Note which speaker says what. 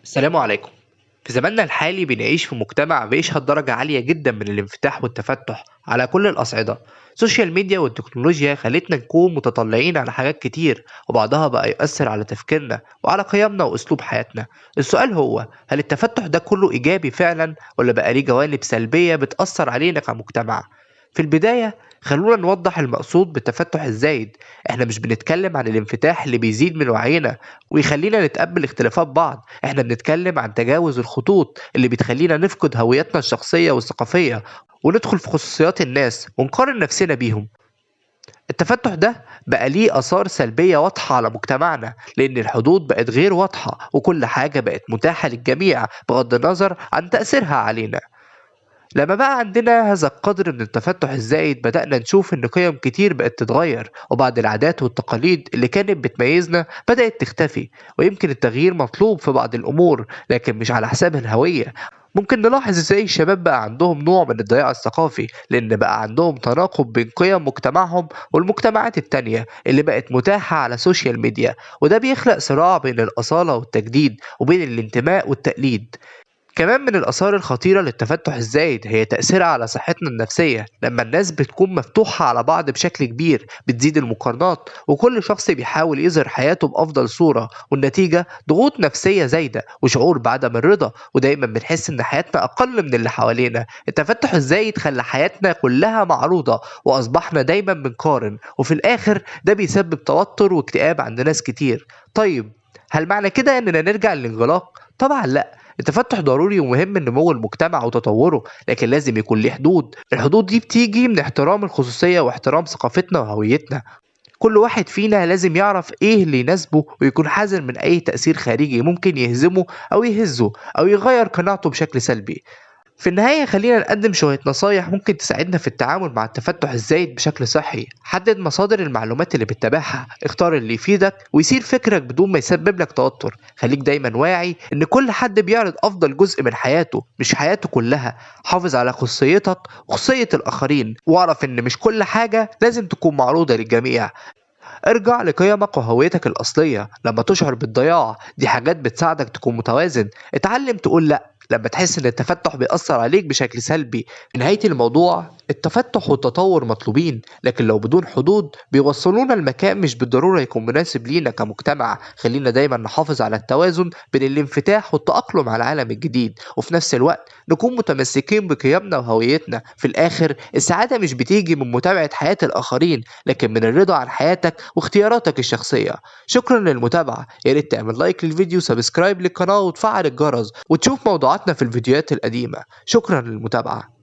Speaker 1: السلام عليكم. في زماننا الحالي بنعيش في مجتمع بيشهد درجة عالية جدا من الانفتاح والتفتح على كل الأصعدة. السوشيال ميديا والتكنولوجيا خلتنا نكون متطلعين على حاجات كتير، وبعضها بقى يؤثر على تفكيرنا وعلى قيمنا وأسلوب حياتنا. السؤال هو، هل التفتح ده كله إيجابي فعلا، ولا بقى ليه جوانب سلبية بتأثر علينا كمجتمع؟ في البداية خلونا نوضح المقصود بالتفتح الزايد. احنا مش بنتكلم عن الانفتاح اللي بيزيد من وعينا ويخلينا نتقبل اختلافات بعض، احنا بنتكلم عن تجاوز الخطوط اللي بتخلينا نفقد هويتنا الشخصية والثقافية وندخل في خصوصيات الناس ونقارن نفسنا بيهم. التفتح ده بقى ليه آثار سلبية واضحة على مجتمعنا، لأن الحدود بقت غير واضحة وكل حاجة بقت متاحة للجميع بغض النظر عن تأثيرها علينا. لما بقى عندنا هذا القدر من التفتح الزايد بدأنا نشوف إن قيم كتير بقت تتغير، وبعض العادات والتقاليد اللي كانت بتميزنا بدأت تختفي. ويمكن التغيير مطلوب في بعض الأمور لكن مش على حساب الهوية. ممكن نلاحظ ازاي الشباب بقى عندهم نوع من الضياع الثقافي، لأن بقى عندهم تناقض بين قيم مجتمعهم والمجتمعات التانية اللي بقت متاحة على السوشيال ميديا، وده بيخلق صراع بين الأصالة والتجديد وبين الانتماء والتقليد. كمان من الآثار الخطيرة للتفتح الزايد هي تأثيرها على صحتنا النفسية. لما الناس بتكون مفتوحة على بعض بشكل كبير بتزيد المقارنات، وكل شخص بيحاول يظهر حياته بأفضل صورة، والنتيجة ضغوط نفسية زايدة وشعور بعدم الرضا، ودايما بنحس إن حياتنا أقل من اللي حوالينا. التفتح الزايد خلى حياتنا كلها معروضة، وأصبحنا دايما بنقارن، وفي الآخر ده بيسبب توتر واكتئاب عند ناس كتير. طيب، هل معنى كده إننا نرجع للانغلاق؟ طبعا لأ. التفتح ضروري ومهم لنمو المجتمع وتطوره، لكن لازم يكون ليه حدود. الحدود دي بتيجي من احترام الخصوصية واحترام ثقافتنا وهويتنا. كل واحد فينا لازم يعرف ايه اللي يناسبه ويكون حذر من اي تأثير خارجي ممكن يهزمه او يهزه او يغير قناعته بشكل سلبي. في النهاية خلينا نقدم شوية نصايح ممكن تساعدنا في التعامل مع التفتح الزايد بشكل صحي. حدد مصادر المعلومات اللي بتتابعها، اختار اللي يفيدك ويثير فكرك بدون ما يسبب لك توتر. خليك دايما واعي ان كل حد بيعرض افضل جزء من حياته مش حياته كلها. حافظ على خصوصيتك وخصوصية الاخرين، واعرف ان مش كل حاجة لازم تكون معروضة للجميع. ارجع لقيمك وهويتك الأصلية لما تشعر بالضياع، دي حاجات بتساعدك تكون متوازن. اتعلم تقول لأ لما تحس ان التفتح بيأثر عليك بشكل سلبي. في نهاية الموضوع، التفتح والتطور مطلوبين، لكن لو بدون حدود بيوصلونا لمكان مش بالضرورة يكون مناسب لينا كمجتمع. خلينا دايما نحافظ على التوازن بين الانفتاح والتأقلم على العالم الجديد، وفي نفس الوقت نكون متمسكين بقيمنا وهويتنا. في الآخر السعادة مش بتيجي من متابعة حياة الآخرين، لكن من الرضا عن حياتك واختياراتك الشخصية. شكرا للمتابعة، يا ريت تعمل لايك للفيديو، سبسكرايب للقناة وتفعل الجرس وتشوف موضوعاتنا في الفيديوهات القديمة. شكرا للمتابعة.